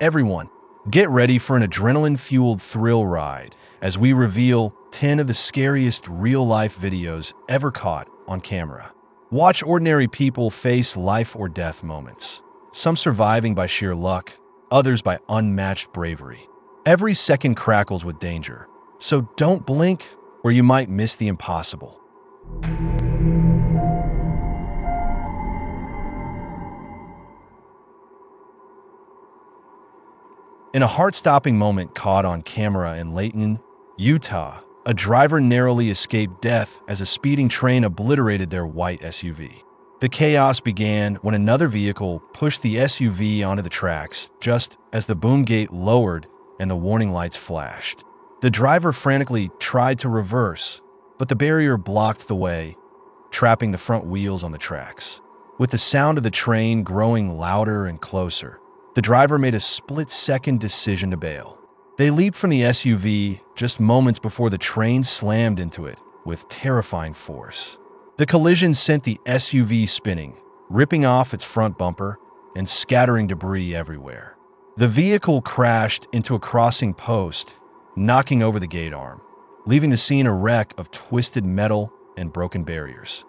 Everyone, get ready for an adrenaline-fueled thrill ride as we reveal 10 of the scariest real-life videos ever caught on camera. Watch ordinary people face life-or-death moments, some surviving by sheer luck, others by unmatched bravery. Every second crackles with danger, so don't blink or you might miss the impossible. In a heart-stopping moment caught on camera in Layton, Utah, a driver narrowly escaped death as a speeding train obliterated their white SUV. The chaos began when another vehicle pushed the SUV onto the tracks just as the boom gate lowered and the warning lights flashed. The driver frantically tried to reverse, but the barrier blocked the way, trapping the front wheels on the tracks. With the sound of the train growing louder and closer, the driver made a split-second decision to bail. They leaped from the SUV just moments before the train slammed into it with terrifying force. The collision sent the SUV spinning, ripping off its front bumper and scattering debris everywhere. The vehicle crashed into a crossing post, knocking over the gate arm, leaving the scene a wreck of twisted metal and broken barriers.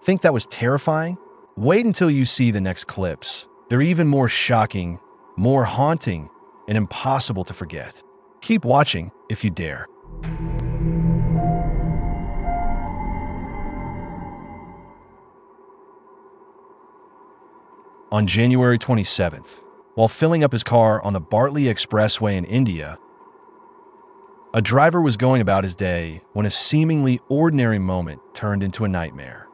Think that was terrifying? Wait until you see the next clips. They're even more shocking, more haunting, and impossible to forget. Keep watching if you dare. On January 27th, while filling up his car on the Bartley Expressway in India, a driver was going about his day when a seemingly ordinary moment turned into a nightmare.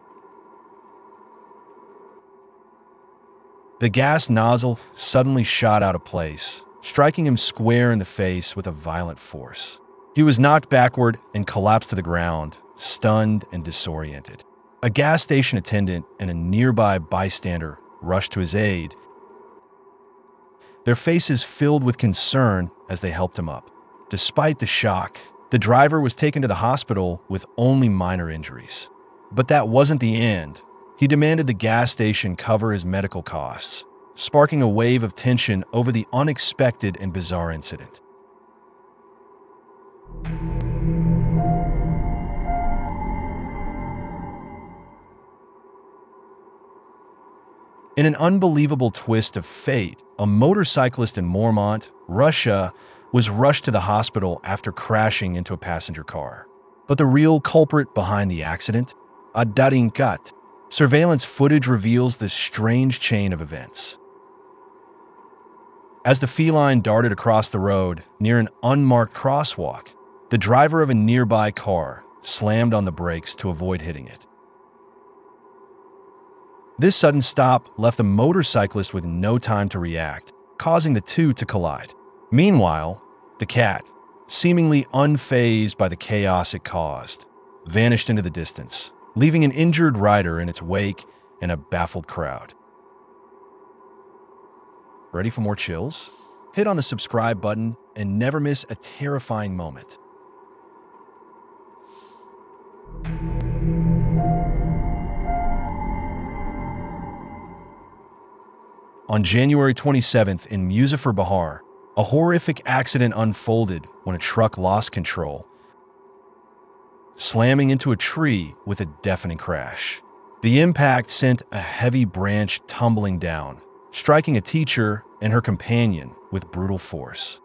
The gas nozzle suddenly shot out of place, striking him square in the face with a violent force. He was knocked backward and collapsed to the ground, stunned and disoriented. A gas station attendant and a nearby bystander rushed to his aid, their faces filled with concern as they helped him up. Despite the shock, the driver was taken to the hospital with only minor injuries. But that wasn't the end. He demanded the gas station cover his medical costs, sparking a wave of tension over the unexpected and bizarre incident. In an unbelievable twist of fate, a motorcyclist in Mormont, Russia, was rushed to the hospital after crashing into a passenger car. But the real culprit behind the accident? A Darinkat. Surveillance footage reveals this strange chain of events. As the feline darted across the road near an unmarked crosswalk, the driver of a nearby car slammed on the brakes to avoid hitting it. This sudden stop left the motorcyclist with no time to react, causing the two to collide. Meanwhile, the cat, seemingly unfazed by the chaos it caused, vanished into the distance, leaving an injured rider in its wake and a baffled crowd. Ready for more chills? Hit on the subscribe button and never miss a terrifying moment. On January 27th in Muzaffarpur, a horrific accident unfolded when a truck lost control, slamming into a tree with a deafening crash. The impact sent a heavy branch tumbling down, striking a teacher and her companion with brutal force.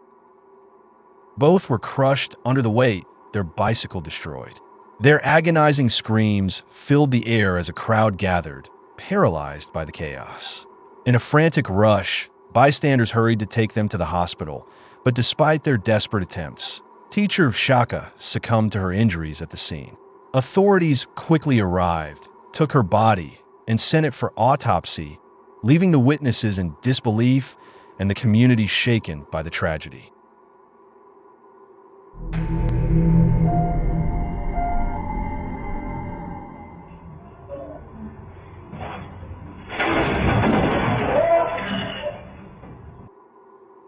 Both were crushed under the weight, their bicycle destroyed. Their agonizing screams filled the air as a crowd gathered, paralyzed by the chaos. In a frantic rush, bystanders hurried to take them to the hospital, but despite their desperate attempts, teacher Shaka succumbed to her injuries at the scene. Authorities quickly arrived, took her body, and sent it for autopsy, leaving the witnesses in disbelief and the community shaken by the tragedy.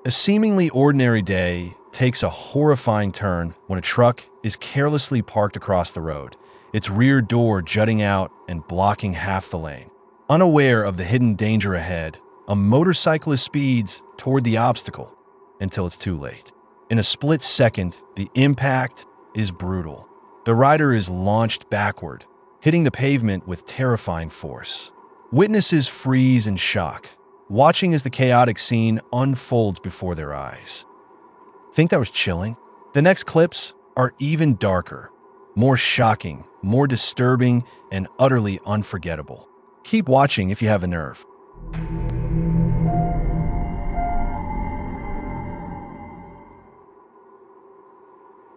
A seemingly ordinary day takes a horrifying turn when a truck is carelessly parked across the road, its rear door jutting out and blocking half the lane. Unaware of the hidden danger ahead, A motorcyclist speeds toward the obstacle until it's too late. In a split second, the impact is brutal. The rider is launched backward, hitting the pavement with terrifying force. Witnesses freeze in shock, watching as the chaotic scene unfolds before their eyes. Think that was chilling? The next clips are even darker, more shocking, more disturbing, and utterly unforgettable. Keep watching if you have the nerve.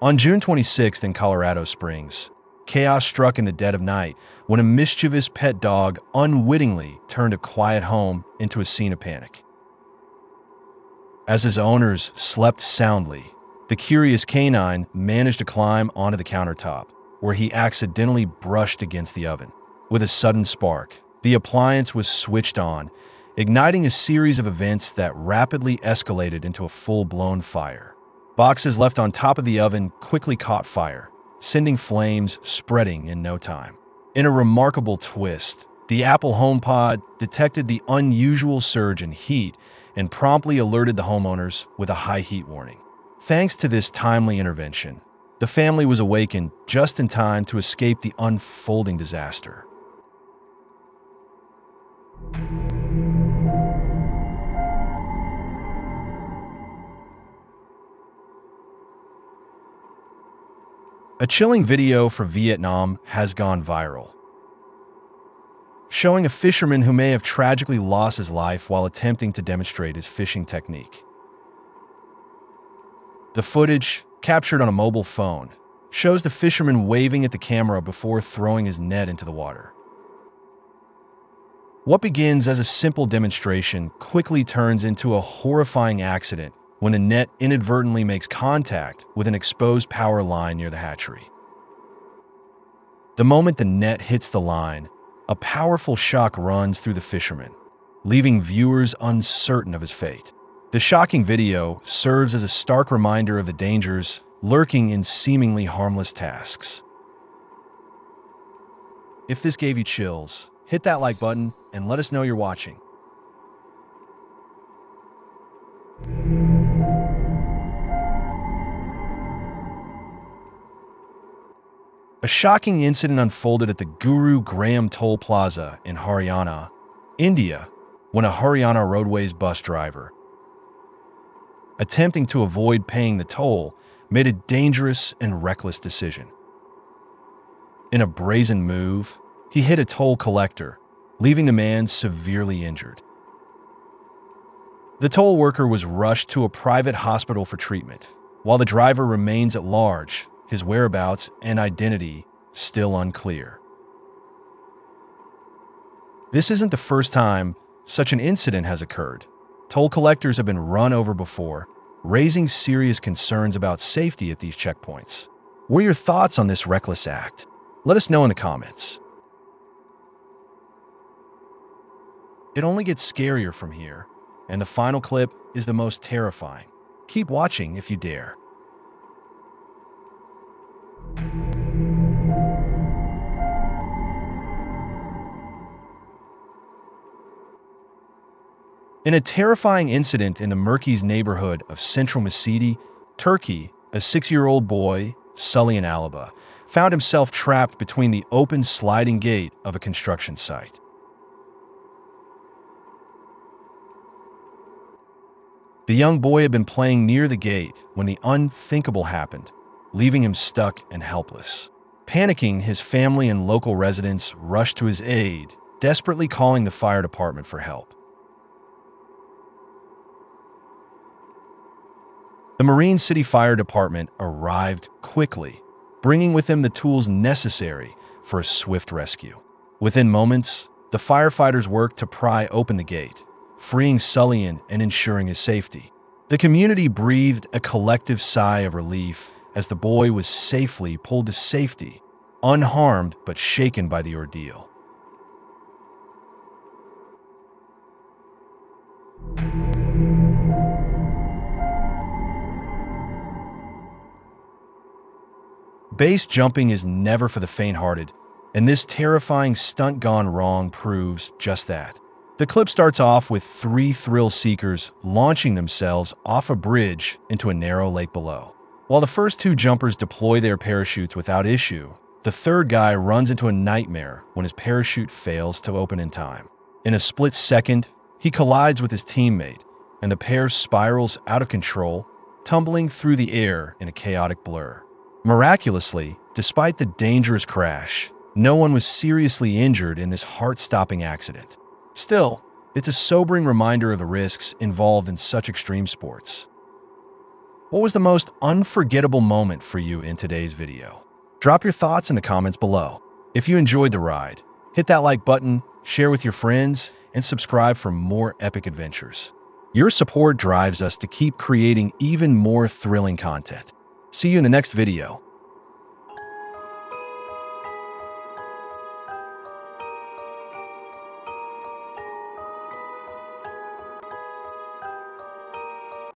On June 26th in Colorado Springs, chaos struck in the dead of night when a mischievous pet dog unwittingly turned a quiet home into a scene of panic. As his owners slept soundly, the curious canine managed to climb onto the countertop, where he accidentally brushed against the oven. With a sudden spark, the appliance was switched on, igniting a series of events that rapidly escalated into a full-blown fire. Boxes left on top of the oven quickly caught fire, sending flames spreading in no time. In a remarkable twist, the Apple HomePod detected the unusual surge in heat and promptly alerted the homeowners with a high heat warning. Thanks to this timely intervention, the family was awakened just in time to escape the unfolding disaster. A chilling video from Vietnam has gone viral, showing a fisherman who may have tragically lost his life while attempting to demonstrate his fishing technique. The footage, captured on a mobile phone, shows the fisherman waving at the camera before throwing his net into the water. What begins as a simple demonstration quickly turns into a horrifying accident when the net inadvertently makes contact with an exposed power line near the hatchery. The moment the net hits the line, a powerful shock runs through the fisherman, leaving viewers uncertain of his fate. The shocking video serves as a stark reminder of the dangers lurking in seemingly harmless tasks. If this gave you chills, hit that like button and let us know you're watching. A shocking incident unfolded at the Guru Graham Toll Plaza in Haryana, India, when a Haryana Roadways bus driver, attempting to avoid paying the toll, made a dangerous and reckless decision. In a brazen move, he hit a toll collector, leaving the man severely injured. The toll worker was rushed to a private hospital for treatment, while the driver remains at large, his whereabouts and identity still unclear. This isn't the first time such an incident has occurred. Toll collectors have been run over before, raising serious concerns about safety at these checkpoints. What are your thoughts on this reckless act? Let us know in the comments. It only gets scarier from here, and the final clip is the most terrifying. Keep watching if you dare. In a terrifying incident in the Merke's neighborhood of central Mesidi, Turkey, a 6-year-old boy, Sully Alaba, found himself trapped between the open sliding gate of a construction site. The young boy had been playing near the gate when the unthinkable happened, leaving him stuck and helpless. Panicking, his family and local residents rushed to his aid, desperately calling the fire department for help. The Marine City Fire Department arrived quickly, bringing with them the tools necessary for a swift rescue. Within moments, the firefighters worked to pry open the gate, freeing Sully and ensuring his safety. The community breathed a collective sigh of relief as the boy was safely pulled to safety, unharmed but shaken by the ordeal. Base jumping is never for the faint-hearted, and this terrifying stunt gone wrong proves just that. The clip starts off with 3 thrill seekers launching themselves off a bridge into a narrow lake below. While the first 2 jumpers deploy their parachutes without issue, the third guy runs into a nightmare when his parachute fails to open in time. In a split second, he collides with his teammate, and the pair spirals out of control, tumbling through the air in a chaotic blur. Miraculously, despite the dangerous crash, no one was seriously injured in this heart-stopping accident. Still, it's a sobering reminder of the risks involved in such extreme sports. What was the most unforgettable moment for you in today's video? Drop your thoughts in the comments below. If you enjoyed the ride, hit that like button, share with your friends, and subscribe for more epic adventures. Your support drives us to keep creating even more thrilling content. See you in the next video.